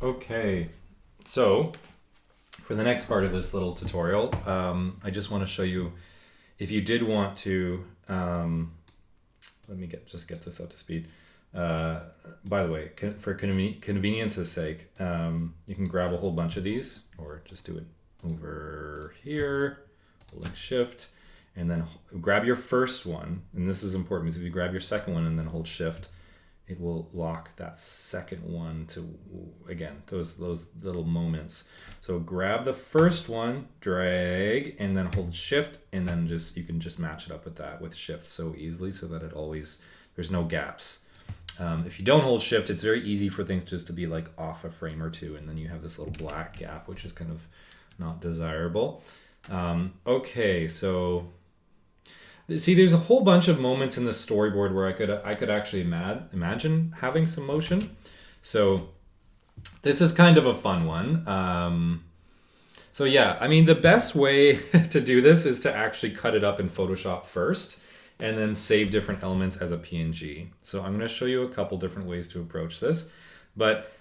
Okay, so for the next part of this little tutorial, I just want to show you, if you did want to, let me just get this up to speed. By the way, for convenience's sake, you can grab a whole bunch of these, or just do it over here, holding shift, and then grab your first one. And this is important because if you grab your second one and then hold shift, it will lock that second one to, again, those little moments. So grab the first one, drag, and then hold shift, and then you can just match it up with that with shift so easily, so that there's no gaps. If you don't hold shift, it's very easy for things just to be like off a frame or two, and then you have this little black gap, which is kind of not desirable. Okay, so see, there's a whole bunch of moments in the storyboard where I could actually imagine having some motion. So this is kind of a fun one. So yeah, I mean, the best way to do this is to actually cut it up in Photoshop first, and then save different elements as a PNG. So I'm going to show you a couple different ways to approach this. But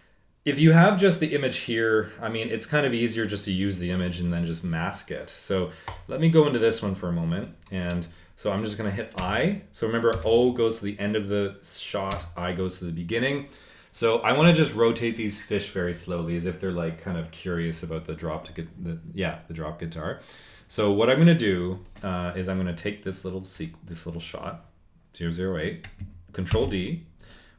if you have just the image here, I mean, it's kind of easier just to use the image and then just mask it. So let me go into this one for a moment. And so I'm just going to hit I. So remember, O goes to the end of the shot, I goes to the beginning. So I want to just rotate these fish very slowly, as if they're like kind of curious about the drop guitar. So what I'm going to do is I'm going to take this little shot, 008, Control D,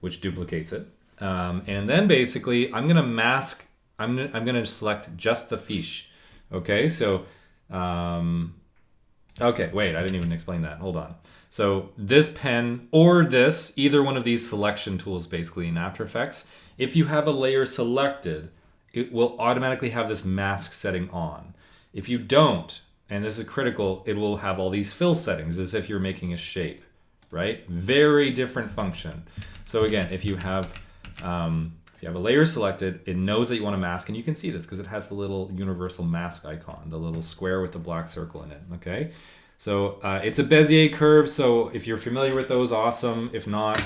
which duplicates it. And then basically I'm going to mask, I'm going to select just the fiche. Okay, so, okay, wait, I didn't even explain that. Hold on. So this pen or this, either one of these selection tools basically in After Effects, if you have a layer selected, it will automatically have this mask setting on. If you don't, and this is critical, it will have all these fill settings as if you're making a shape, right? Very different function. So again, if you have a layer selected, it knows that you want to mask, and you can see this because it has the little universal mask icon, the little square with the black circle in it, okay? So it's a Bezier curve, so if you're familiar with those, awesome. If not,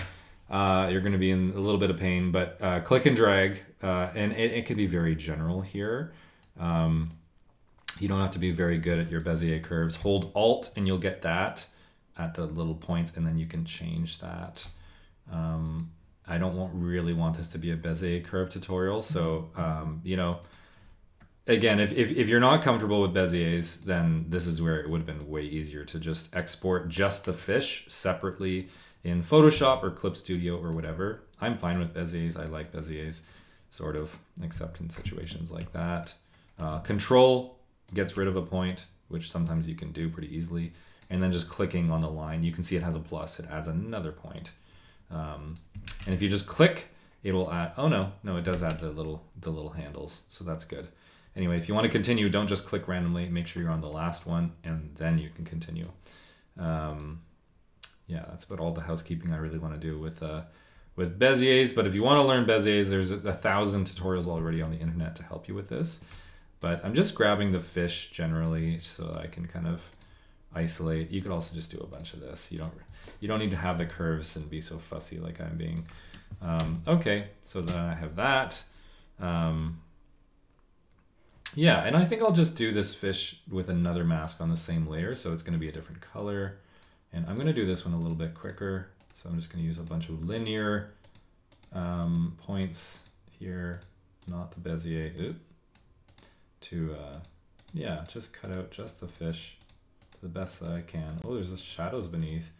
you're going to be in a little bit of pain, but click and drag, and it can be very general here. You don't have to be very good at your Bezier curves. Hold Alt and you'll get that at the little points, and then you can change that. I don't really want this to be a Bezier curve tutorial, so you know, again, if you're not comfortable with Beziers, then this is where it would have been way easier to just export just the fish separately in Photoshop or Clip Studio or whatever. I'm fine with Beziers. I like Beziers, sort of, except in situations like that. Control gets rid of a point, which sometimes you can do pretty easily. And then just clicking on the line, you can see it has a plus. It adds another point. And if you just click, it will add, oh no, it does add the little handles. So that's good. Anyway, if you want to continue, don't just click randomly. Make sure you're on the last one, and then you can continue. Yeah, that's about all the housekeeping I really want to do with Beziers. But if you want to learn Beziers, there's 1,000 tutorials already on the internet to help you with this. But I'm just grabbing the fish generally so that I can kind of isolate. You could also just do a bunch of this. You don't need to have the curves and be so fussy like I'm being. Okay, so then I have that. Yeah, and I think I'll just do this fish with another mask on the same layer, so it's going to be a different color. And I'm going to do this one a little bit quicker. So I'm just going to use a bunch of linear points here, not the Bezier, to yeah, just cut out just the fish to the best that I can. Oh, there's the shadows beneath.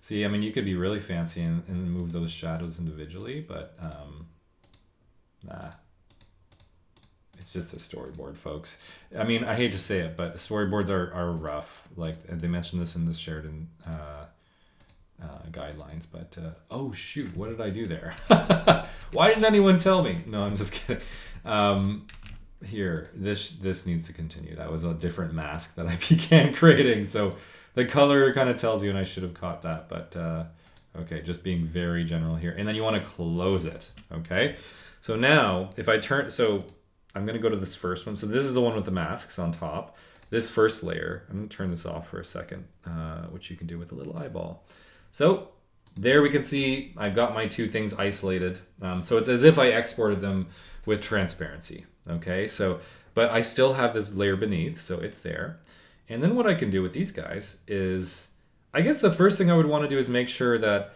See, I mean, you could be really fancy and move those shadows individually, but nah. It's just a storyboard, folks. I mean, I hate to say it, but storyboards are rough. Like, they mentioned this in the Sheridan guidelines, but oh shoot, what did I do there? Why didn't anyone tell me? No, I'm just kidding. Here, this needs to continue. That was a different mask that I began creating, so the color kind of tells you, and I should have caught that, but okay, just being very general here. And then you want to close it, okay? So now, if I turn, so I'm going to go to this first one. So this is the one with the masks on top. This first layer, I'm going to turn this off for a second, which you can do with a little eyeball. So there we can see I've got my two things isolated. So it's as if I exported them with transparency. Okay, so, but I still have this layer beneath, so it's there. And then what I can do with these guys is, I guess the first thing I would want to do is make sure that,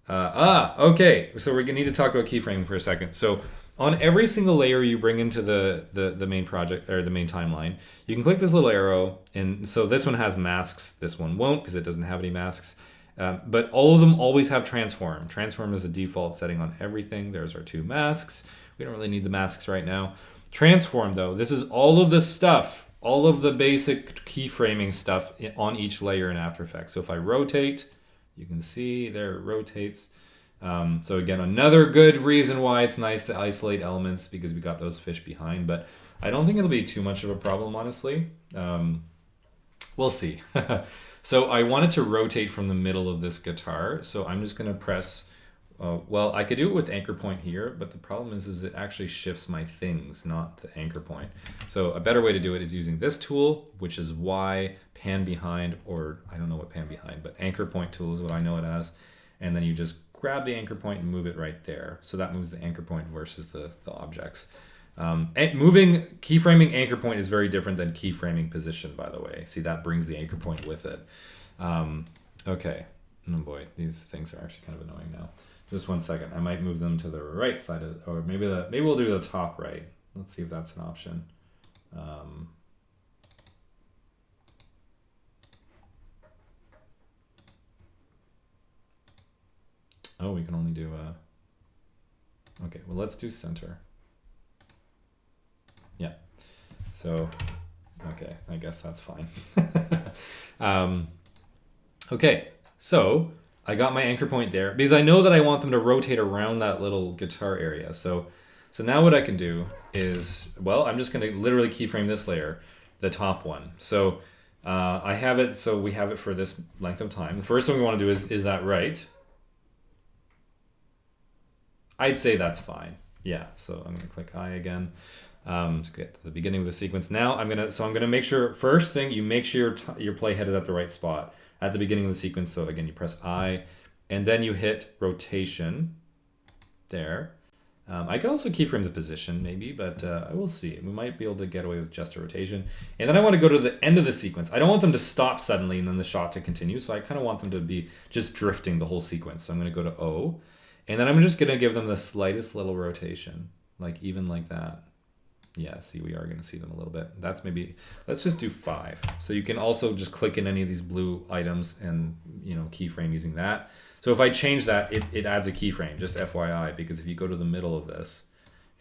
okay, so we're going to need to talk about keyframing for a second. So on every single layer you bring into the main project, or the main timeline, you can click this little arrow, and so this one has masks, this one won't because it doesn't have any masks. But all of them always have transform. Transform is a default setting on everything. There's our two masks. We don't really need the masks right now. Transform though, this is all of the stuff, all of the basic keyframing stuff on each layer in After Effects. So if I rotate, you can see there it rotates. So again, another good reason why it's nice to isolate elements, because we got those fish behind, but I don't think it'll be too much of a problem, honestly. We'll see. So I wanted to rotate from the middle of this guitar. So I'm just gonna press, well, I could do it with anchor point here, but the problem is it actually shifts my things, not the anchor point. So a better way to do it is using this tool, which is Y, pan behind, or I don't know what pan behind, but anchor point tool is what I know it as. And then you just grab the anchor point and move it right there. So that moves the anchor point versus the objects. Moving keyframing anchor point is very different than keyframing position, by the way. See, that brings the anchor point with it. Okay. Oh boy, these things are actually kind of annoying now. Just one second. I might move them to the right side of, or maybe we'll do the top right. Let's see if that's an option. Oh, we can only do okay, well, let's do center. Yeah. So, okay, I guess that's fine. Okay, so I got my anchor point there because I know that I want them to rotate around that little guitar area. So now what I can do is, well, I'm just going to literally keyframe this layer, the top one. So I have it, so we have it for this length of time. The first thing we want to do is that right? I'd say that's fine. Yeah, so I'm going to click I again. Let's get to the beginning of the sequence. Now I'm gonna make sure, first thing, you make sure your playhead is at the right spot at the beginning of the sequence. So again, you press I, and then you hit rotation there. I could also keyframe the position maybe, but I will see. We might be able to get away with just a rotation. And then I want to go to the end of the sequence. I don't want them to stop suddenly and then the shot to continue. So I kind of want them to be just drifting the whole sequence. So I'm going to go to O, and then I'm just going to give them the slightest little rotation, like even like that. Yeah, see, we are going to see them a little bit. That's maybe, let's just do 5. So you can also just click in any of these blue items and, you know, keyframe using that. So if I change that, it adds a keyframe, just FYI, because if you go to the middle of this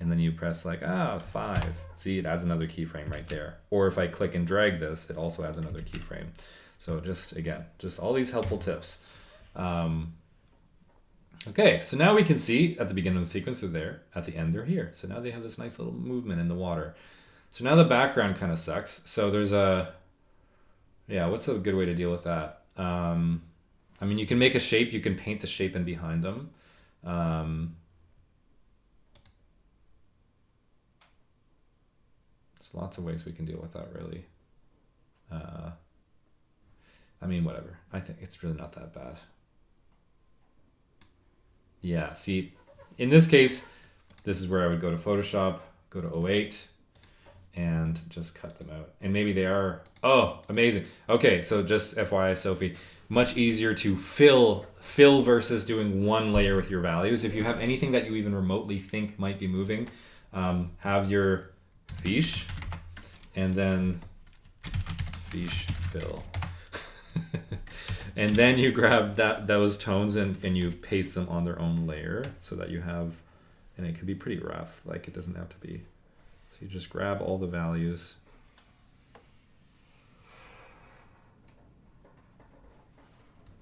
and then you press like, 5, see, it adds another keyframe right there. Or if I click and drag this, it also adds another keyframe. So just, again, just all these helpful tips. Okay, so now we can see at the beginning of the sequence they're there, at the end they're here. So now they have this nice little movement in the water. So now the background kind of sucks. So there's what's a good way to deal with that? I mean, you can make a shape, you can paint the shape in behind them. There's lots of ways we can deal with that, really. I mean, whatever. I think it's really not that bad. Yeah, see, in this case, this is where I would go to Photoshop, go to 08, and just cut them out. And maybe they are, oh, amazing. Okay, so just FYI, Sophie, much easier to fill versus doing one layer with your values. If you have anything that you even remotely think might be moving, have your fiche, and then fiche fill. And then you grab those tones and you paste them on their own layer so that you have, and it could be pretty rough, like it doesn't have to be. So you just grab all the values.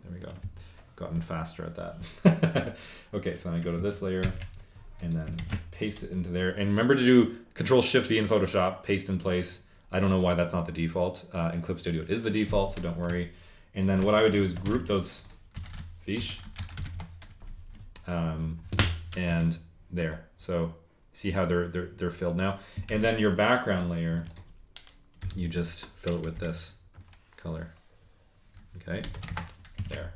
There we go. Gotten faster at that. Okay, so then I go to this layer and then paste it into there. And remember to do Control-Shift-V in Photoshop, paste in place. I don't know why that's not the default. In Clip Studio it is the default, so don't worry. And then what I would do is group those fiche, and there. So see how they're filled now. And then your background layer, you just fill it with this color. Okay, there.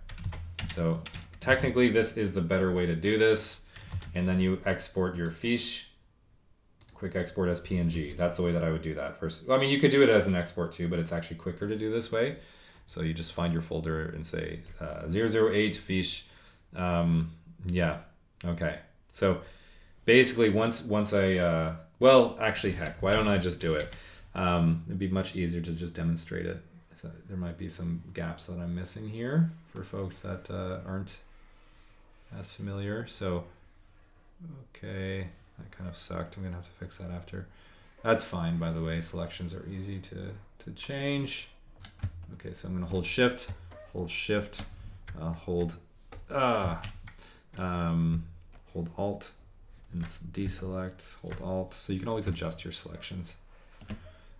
So technically this is the better way to do this. And then you export your fiche, quick export as PNG. That's the way that I would do that first. I mean, you could do it as an export too, but it's actually quicker to do this way. So you just find your folder and say 008 fiche. Yeah, okay. So basically once I, well, actually, heck, why don't I just do it? It'd be much easier to just demonstrate it. So there might be some gaps that I'm missing here for folks that aren't as familiar. So, okay, that kind of sucked. I'm gonna have to fix that after. That's fine, by the way. Selections are easy to change. Okay, so I'm gonna hold Shift, hold Alt, and deselect, hold Alt. So you can always adjust your selections.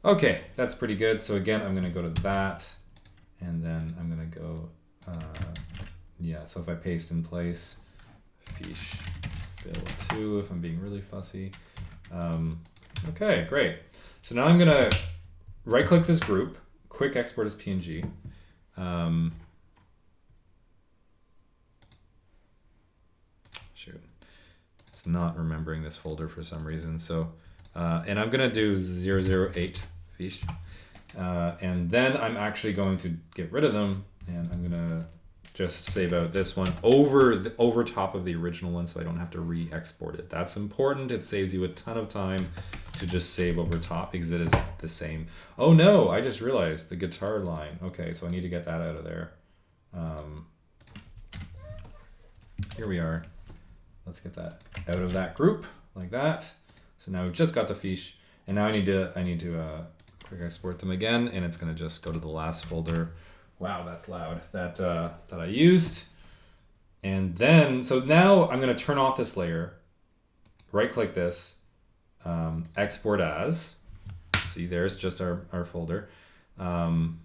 Okay, that's pretty good. So again, I'm gonna go to that, and then I'm gonna go, yeah, so if I paste in place, fiche fill 2, if I'm being really fussy. Okay, great. So now I'm gonna right click this group, quick export as PNG. Shoot, it's not remembering this folder for some reason. So, and I'm gonna do 008 fiche. And then I'm actually going to get rid of them, and I'm gonna just save out this one over top of the original one, so I don't have to re-export it. That's important. It saves you a ton of time to just save over top because it is the same. Oh no, I just realized the guitar line. Okay, so I need to get that out of there. Here we are. Let's get that out of that group like that. So now we've just got the fiche, and now I need to quick export them again, and it's gonna just go to the last folder. Wow, that's loud. That I used. And then, so now I'm gonna turn off this layer, right click this, export as. See, there's just our folder. And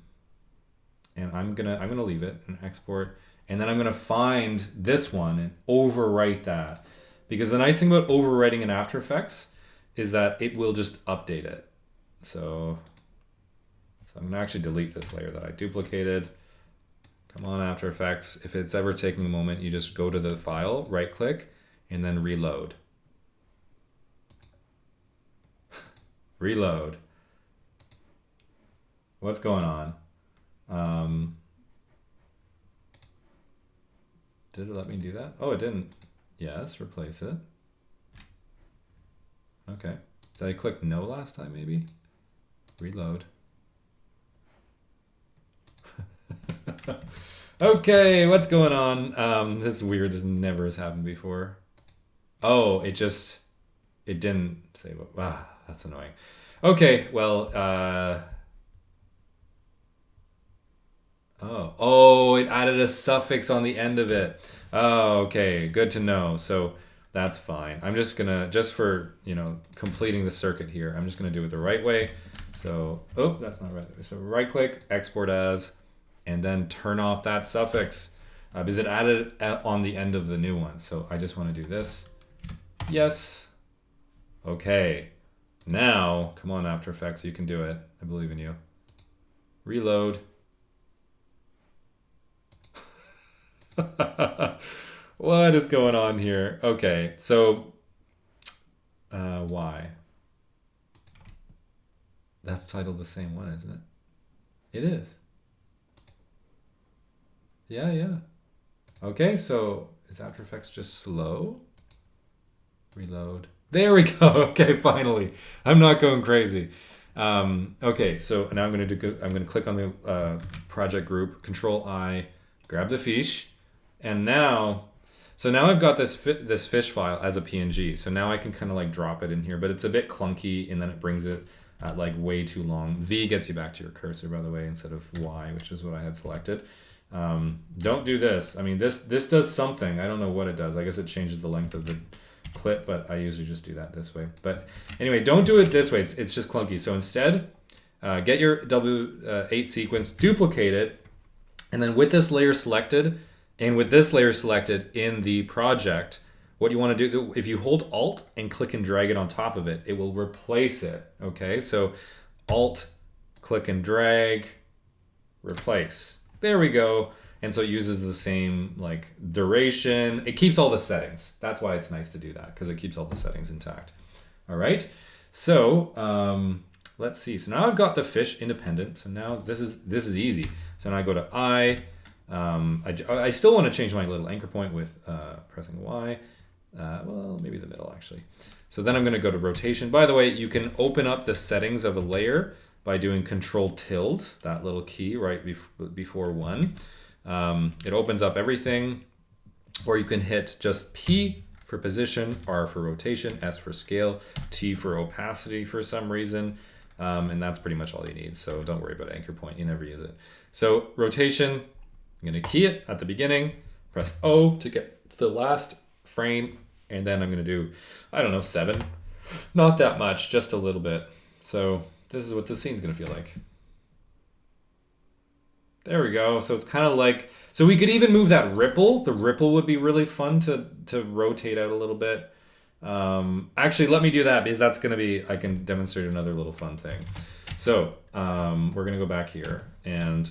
I'm gonna leave it and export. And then I'm gonna find this one and overwrite that. Because the nice thing about overwriting in After Effects is that it will just update it. So I'm gonna actually delete this layer that I duplicated. Come on, After Effects. If it's ever taking a moment, you just go to the file, right click, and then reload. Reload. What's going on? Did it let me do that? Oh, it didn't. Yes, replace it. Okay. Did I click no last time, maybe? Reload. Okay, what's going on? This is weird. This never has happened before. Oh, it didn't say what. Ah, that's annoying. Okay, well, oh, it added a suffix on the end of it. Oh, okay, good to know. So that's fine. I'm just gonna, just for, completing the circuit here, I'm just gonna do it the right way. So, oh, that's not right. So right click, export as, and then turn off that suffix because it added on the end of the new one. So I just want to do this. Yes. Okay. Now, come on, After Effects, you can do it. I believe in you. Reload. What is going on here? Okay, so why? That's titled the same one, isn't it? It is. Yeah. Okay, so is After Effects just slow? Reload. There we go. Okay, finally. I'm not going crazy. Okay, so now I'm gonna click on the project group, Control I, grab the fiche, and now I've got this fiche file as a PNG. So now I can kind of like drop it in here, but it's a bit clunky, and then it brings it at like way too long. V gets you back to your cursor, by the way, instead of Y, which is what I had selected. Don't do this. I mean, this does something. I don't know what it does. I guess it changes the length of the clip, but I usually just do that this way. But anyway, don't do it this way. It's just clunky. So instead, get your W8 sequence, duplicate it, and then with this layer selected, and with this layer selected in the project, what you want to do, if you hold Alt and click and drag it on top of it, it will replace it. Okay, so Alt, click and drag, replace. There we go. And so it uses the same like duration. It keeps all the settings. That's why it's nice to do that, because it keeps all the settings intact. All right. So let's see. So now I've got the fish independent. So now this is easy. So now I go to I still want to change my little anchor point with pressing Y. Well, maybe the middle actually. So then I'm going to go to rotation. By the way, you can open up the settings of a layer by doing Control tilde, that little key right before 1. It opens up everything, or you can hit just P for position, R for rotation, S for scale, T for opacity for some reason, and that's pretty much all you need. So don't worry about anchor point, you never use it. So rotation, I'm going to key it at the beginning, press O to get to the last frame, and then I'm going to do, I don't know, 7. Not that much, just a little bit. So this is what the scene's going to feel like. There we go. So it's kind of like, so we could even move that ripple. The ripple would be really fun to rotate out a little bit. Actually, let me do that, because that's going to be, I can demonstrate another little fun thing. So we're going to go back here and,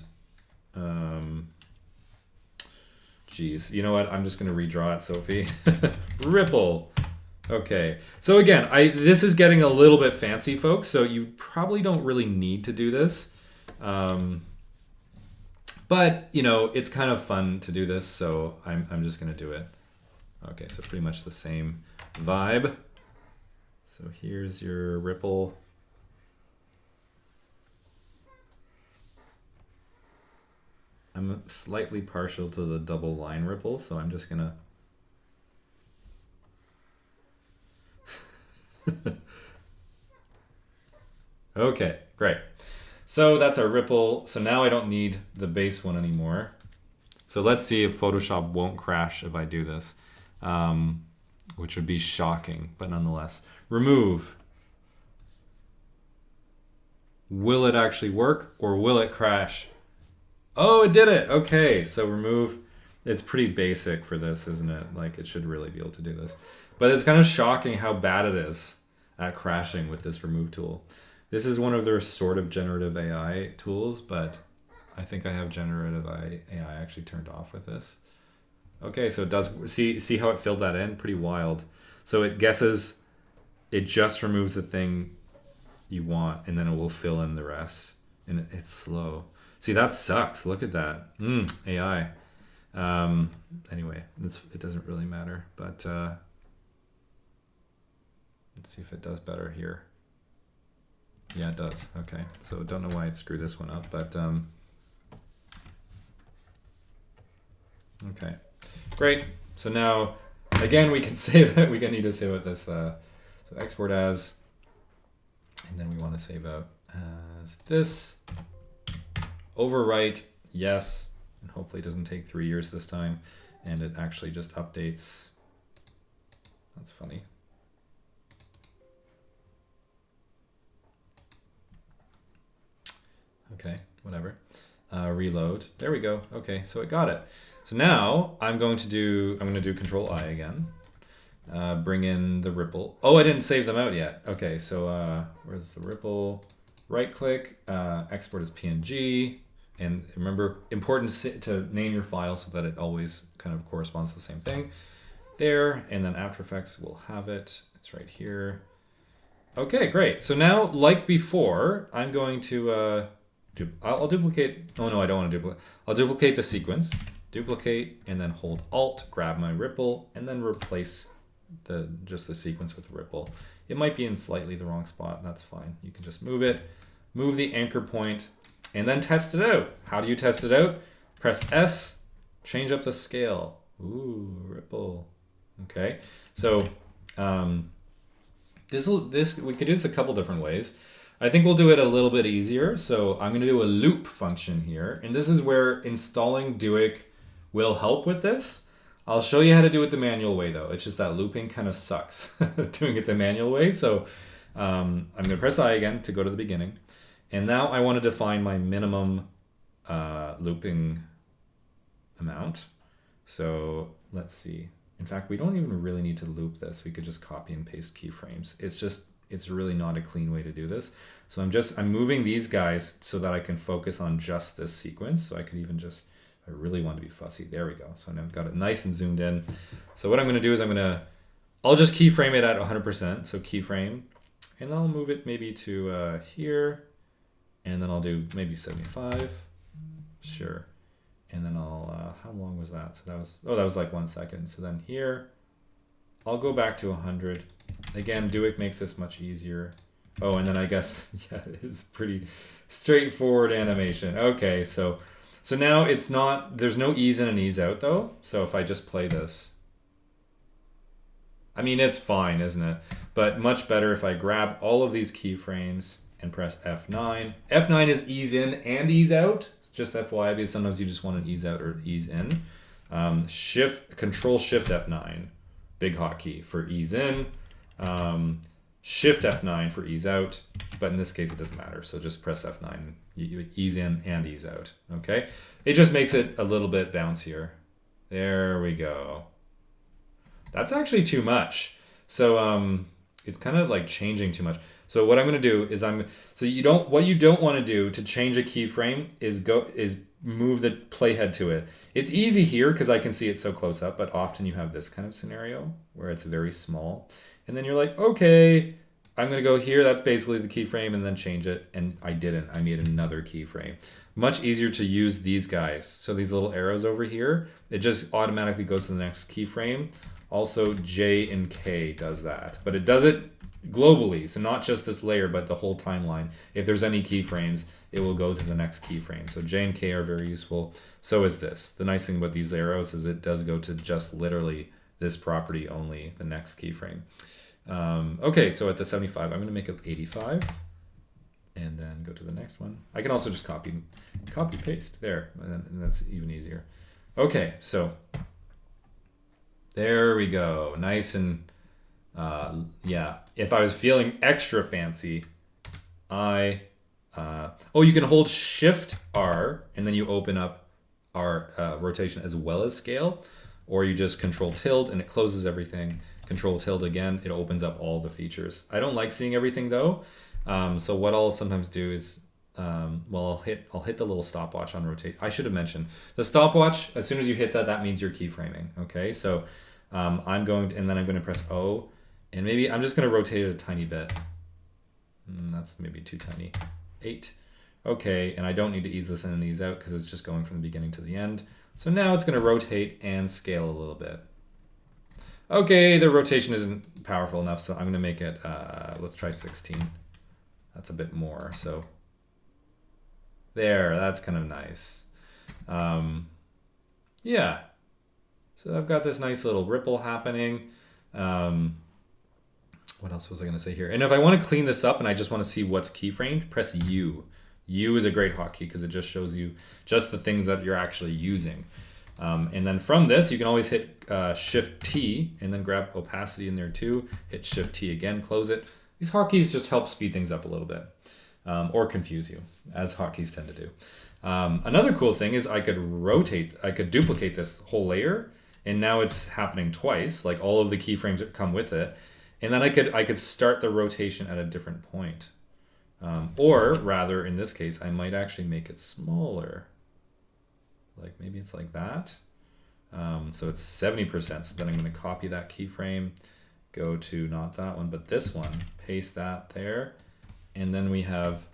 geez, you know what? I'm just going to redraw it, Sophie. Ripple. Okay. So again, this is getting a little bit fancy, folks. So you probably don't really need to do this. But, you know, it's kind of fun to do this, so I'm just going to do it. Okay, so pretty much the same vibe. So here's your ripple. I'm slightly partial to the double line ripple, so I'm just going to... Okay, great. So that's our ripple. So now I don't need the base one anymore. So let's see if Photoshop won't crash if I do this, which would be shocking, but nonetheless. Remove. Will it actually work, or will it crash? Oh, it did it. Okay, so remove. It's pretty basic for this, isn't it? Like, it should really be able to do this. But it's kind of shocking how bad it is at crashing with this remove tool. This is one of their sort of generative AI tools, but I think I have generative AI actually turned off with this. Okay, so it does, see how it filled that in? Pretty wild. So it guesses, it just removes the thing you want, and then it will fill in the rest. And it's slow. See, that sucks. Look at that. AI. Anyway, it doesn't really matter, but let's see if it does better here. Yeah, it does. Okay, so don't know why it screwed this one up, but okay, great. So now, again, we can save it. We need to save it this. So export as, and then we want to save out as this. Overwrite, yes, and hopefully it doesn't take 3 years this time, and it actually just updates. That's funny. Okay, whatever. Reload. There we go. Okay, so it got it. So now I'm going to do Control I again. Bring in the ripple. Oh, I didn't save them out yet. Okay, so where's the ripple? Right click, export as PNG. And remember, important to name your file so that it always kind of corresponds to the same thing. There, and then After Effects will have it. It's right here. Okay, great. So now, like before, I'm going to I'll duplicate. Oh no, I don't want to duplicate. I'll duplicate the sequence, duplicate, and then hold Alt, grab my ripple, and then replace just the sequence with the ripple. It might be in slightly the wrong spot. That's fine. You can just move it, move the anchor point, and then test it out. How do you test it out? Press S, change up the scale. Ooh, ripple. Okay, so we could do this a couple different ways. I think we'll do it a little bit easier. So I'm going to do a loop function here. And this is where installing Duik will help with this. I'll show you how to do it the manual way, though. It's just that looping kind of sucks doing it the manual way. So I'm going to press I again to go to the beginning. And now I want to define my minimum looping amount. So let's see. In fact, we don't even really need to loop this. We could just copy and paste keyframes. It's really not a clean way to do this. So I'm moving these guys so that I can focus on just this sequence. So I could even just, if I really want to be fussy. There we go. So now I've got it nice and zoomed in. So what I'm going to do is I'll just keyframe it at 100%. So keyframe, and I'll move it maybe to here, and then I'll do maybe 75. Sure. And then I'll, how long was that? So that was like 1 second. So then here, I'll go back to 100. Again, Duik makes this much easier. Oh, and then I guess, yeah, it's pretty straightforward animation. Okay, so now there's no ease in and ease out though. So if I just play this, I mean, it's fine, isn't it? But much better if I grab all of these keyframes and press F9. F9 is ease in and ease out. Just FYI, because sometimes you just want an ease out or ease in. Control Shift F9, big hotkey for ease in. Shift F9 for ease out, but in this case it doesn't matter. So just press F9, you ease in and ease out. Okay, it just makes it a little bit bouncier. There we go. That's actually too much. So it's kind of like changing too much. So what I'm going to do is what you don't want to do to change a keyframe is move the playhead to it. It's easy here because I can see it so close up, but often you have this kind of scenario where it's very small. And then you're like, okay, I'm going to go here. That's basically the keyframe, and then change it. And I didn't. I made another keyframe. Much easier to use these guys. So these little arrows over here, it just automatically goes to the next keyframe. Also, J and K does that. But it does it globally. So not just this layer, but the whole timeline. If there's any keyframes, it will go to the next keyframe. So J and K are very useful. So is this. The nice thing about these arrows is it does go to just literally this property only, the next keyframe. Okay, so at the 75, I'm going to make it 85, and then go to the next one. I can also just copy paste there, and that's even easier. Okay, so there we go, nice and yeah. If I was feeling extra fancy, you can hold Shift R, and then you open up our rotation as well as scale, or you just Control Tilde and it closes everything. Control Tilde again, it opens up all the features. I don't like seeing everything though. So what I'll sometimes do is, I'll hit the little stopwatch on rotate. I should have mentioned the stopwatch. As soon as you hit that, that means you're keyframing. Okay, so I'm going to press O, and maybe I'm just going to rotate it a tiny bit. That's maybe too tiny. 8. Okay, and I don't need to ease this in and ease out because it's just going from the beginning to the end. So now it's going to rotate and scale a little bit. Okay, the rotation isn't powerful enough, so I'm going to make it, let's try 16. That's a bit more, so there, that's kind of nice. Yeah, so I've got this nice little ripple happening. What else was I going to say here? And if I want to clean this up and I just want to see what's keyframed, press U. U is a great hotkey because it just shows you just the things that you're actually using. And then from this, you can always hit Shift T and then grab opacity in there too. Hit Shift T again, close it. These hotkeys just help speed things up a little bit, or confuse you, as hotkeys tend to do. Another cool thing is I could duplicate this whole layer, and now it's happening twice, like all of the keyframes that come with it. And then I could start the rotation at a different point. Or rather, in this case, I might actually make it smaller. Like maybe it's like that. So it's 70%. So then I'm going to copy that keyframe, go to not that one, but this one, paste that there. And then we have,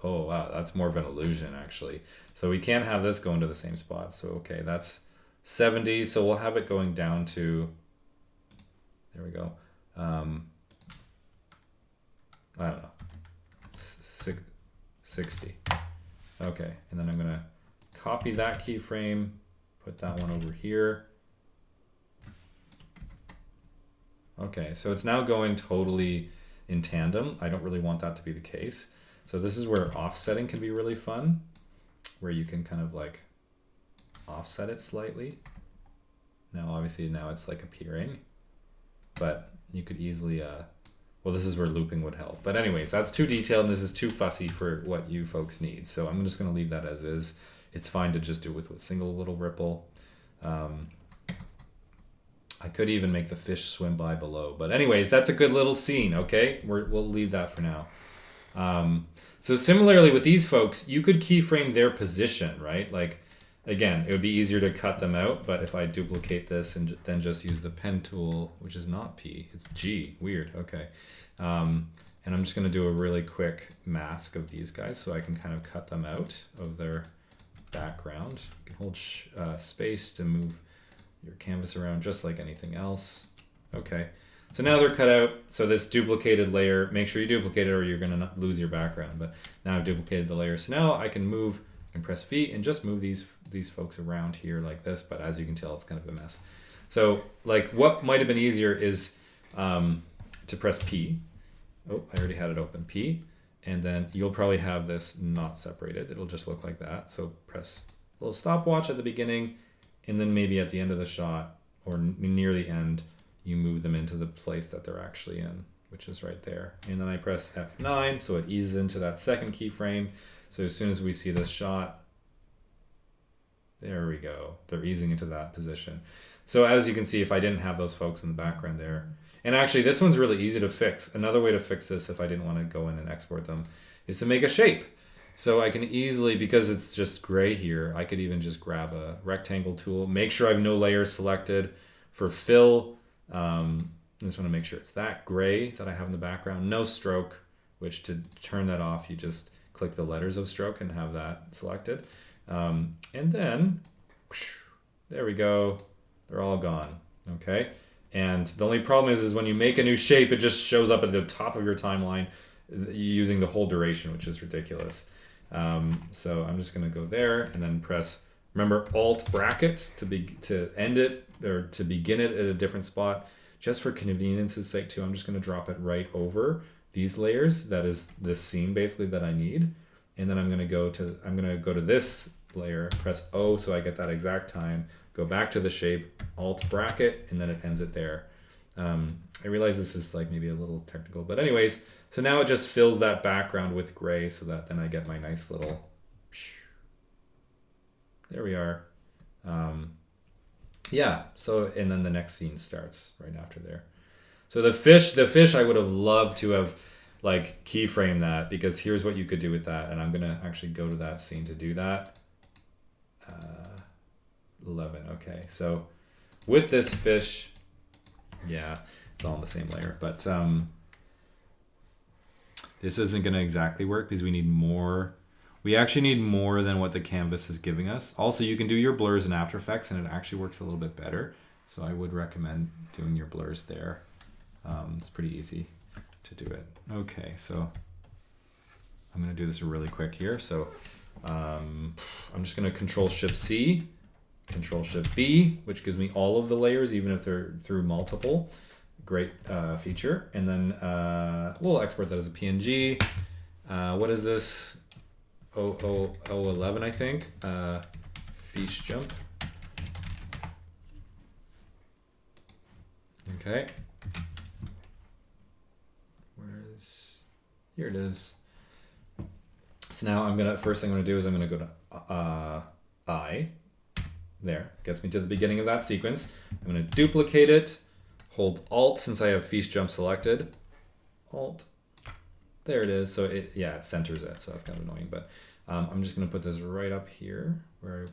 oh wow, that's more of an illusion actually. So we can't have this going to the same spot. So okay, that's 70. So we'll have it going down to, there we go. I don't know, 60. Okay, and then I'm going to copy that keyframe, put that one over here. Okay, so it's now going totally in tandem. I don't really want that to be the case. So this is where offsetting can be really fun, where you can kind of like offset it slightly. Now obviously now it's like appearing, but you could easily, well, this is where looping would help. But anyways, that's too detailed and this is too fussy for what you folks need. So I'm just gonna leave that as is. It's fine to just do it with a single little ripple. I could even make the fish swim by below. But anyways, that's a good little scene, okay? We'll leave that for now. So similarly with these folks, you could keyframe their position, right? Like, again, it would be easier to cut them out, but if I duplicate this and then just use the pen tool, which is not P, it's G, weird, okay. And I'm just gonna do a really quick mask of these guys so I can kind of cut them out of their background. You can hold space to move your canvas around just like anything else. Okay, so now they're cut out. So this duplicated layer, make sure you duplicate it or you're gonna lose your background, but now I've duplicated the layer. So now I can move, I can press V and just move these folks around here like this, but as you can tell, it's kind of a mess. So like what might have been easier is to press P. Oh, I already had it open, P, and then you'll probably have this not separated. It'll just look like that. So press a little stopwatch at the beginning, and then maybe at the end of the shot or near the end, you move them into the place that they're actually in, which is right there. And then I press F9, so it eases into that second keyframe. So as soon as we see this shot, there we go. They're easing into that position. So as you can see, if I didn't have those folks in the background there, and actually this one's really easy to fix. Another way to fix this, if I didn't want to go in and export them, is to make a shape. So I can easily, because it's just gray here, I could even just grab a rectangle tool, make sure I have no layers selected. For fill, I just want to make sure it's that gray that I have in the background, no stroke, which to turn that off, you just click the letters of stroke and have that selected. And then, there we go, they're all gone, okay? And the only problem is when you make a new shape, it just shows up at the top of your timeline using the whole duration, which is ridiculous. So I'm just gonna go there and then press, remember, Alt bracket to end it or to begin it at a different spot. Just for convenience's sake too, I'm just gonna drop it right over these layers. That is this scene basically that I need. And then I'm gonna go to this layer, press O so I get that exact time, go back to the shape, Alt bracket, and then it ends it there. I realize this is like maybe a little technical, but anyways, so now it just fills that background with gray so that then I get my nice little, there we are. Yeah, so, and then the next scene starts right after there. So the fish I would have loved to have like keyframe that, because here's what you could do with that. And I'm gonna actually go to that scene to do that. 11, okay. So with this fish, yeah, it's all in the same layer, but this isn't gonna exactly work because we need more. We actually need more than what the canvas is giving us. Also, you can do your blurs in After Effects and it actually works a little bit better. So I would recommend doing your blurs there. It's pretty easy to do it. Okay, so I'm gonna do this really quick here. So I'm just gonna Control-Shift-C, Control-Shift-V, which gives me all of the layers, even if they're through multiple. Great feature. And then we'll export that as a PNG. What is this? 00011, I think. Fiche jump. Okay. Here it is. So now first thing I'm gonna do is I'm gonna go to I. There, gets me to the beginning of that sequence. I'm gonna duplicate it, hold Alt since I have Fiche jump selected. Alt. There it is. So it centers it. So that's kind of annoying, but I'm just gonna put this right up here where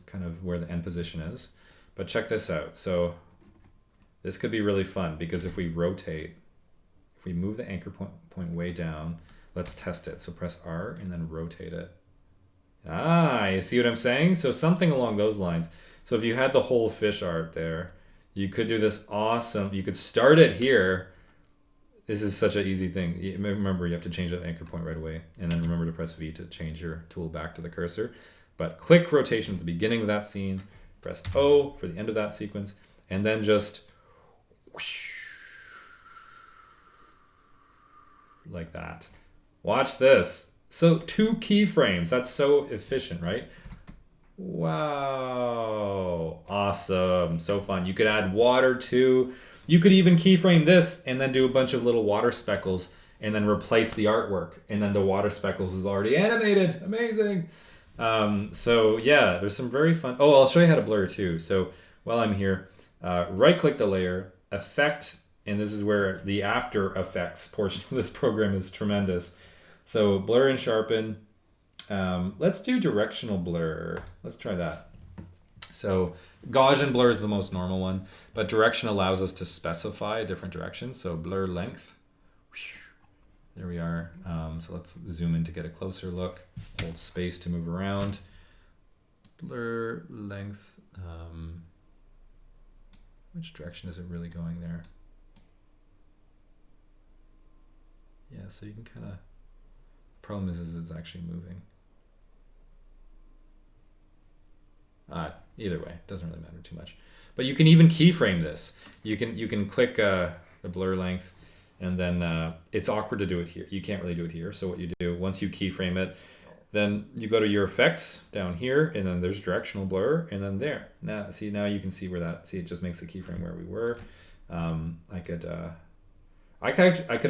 the end position is. But check this out. So this could be really fun because if we rotate, if we move the anchor point way down, let's test it. So press R and then rotate it. You see what I'm saying? So something along those lines. So if you had the whole fish art there, you could do this awesome. You could start it here. This is such an easy thing. Remember, you have to change that anchor point right away. And then remember to press V to change your tool back to the cursor. But click rotation at the beginning of that scene. Press O for the end of that sequence. And then just like that. Watch this. So 2 keyframes. That's so efficient, right? Wow. Awesome. So fun. You could add water too. You could even keyframe this and then do a bunch of little water speckles and then replace the artwork. And then the water speckles is already animated. Amazing. So yeah, there's some very fun. Oh, I'll show you how to blur too. So while I'm here, right click the layer, effect, and this is where the After Effects portion of this program is tremendous. So blur and sharpen. Let's do directional blur. Let's try that. So Gaussian blur is the most normal one, but direction allows us to specify a different direction. So blur length. There we are. So let's zoom in to get a closer look. Hold space to move around. Blur length. Which direction is it really going there? Yeah, so you can kind of, problem is it's actually moving. Either way, it doesn't really matter too much. But you can even keyframe this. You can click the blur length, and then it's awkward to do it here. You can't really do it here. So what you do, once you keyframe it, then you go to your effects down here, and then there's directional blur, and then there. Now you can see where that, see, it just makes the keyframe where we were. I could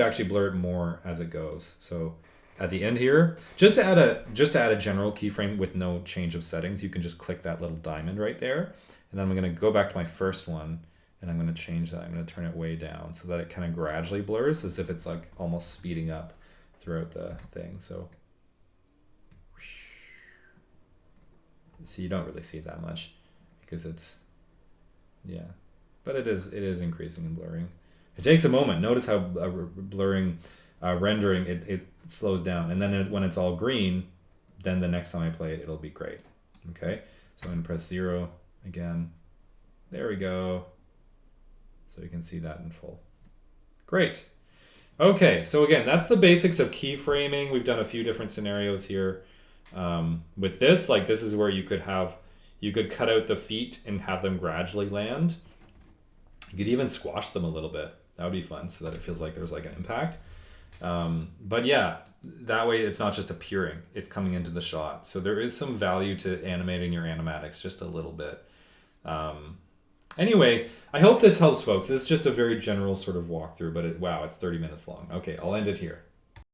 actually blur it more as it goes. So at the end here, just to add a general keyframe with no change of settings, you can just click that little diamond right there. And then I'm going to go back to my first one, and I'm going to change that. I'm going to turn it way down so that it kind of gradually blurs, as if it's like almost speeding up throughout the thing. So see, you don't really see it that much because it's, yeah, but it is increasing and blurring. It takes a moment. Notice how blurring, rendering, it slows down. And then when it's all green, then the next time I play it, it'll be great. Okay, so I'm going to press 0 again. There we go. So you can see that in full. Great. Okay, so again, that's the basics of keyframing. We've done a few different scenarios here. With this, like this is where you could cut out the feet and have them gradually land. You could even squash them a little bit. That would be fun, so that it feels like there's like an impact. But yeah, that way it's not just appearing, it's coming into the shot. So there is some value to animating your animatics just a little bit. Anyway, I hope this helps, folks. This is just a very general sort of walkthrough, but wow, it's 30 minutes long. Okay, I'll end it here.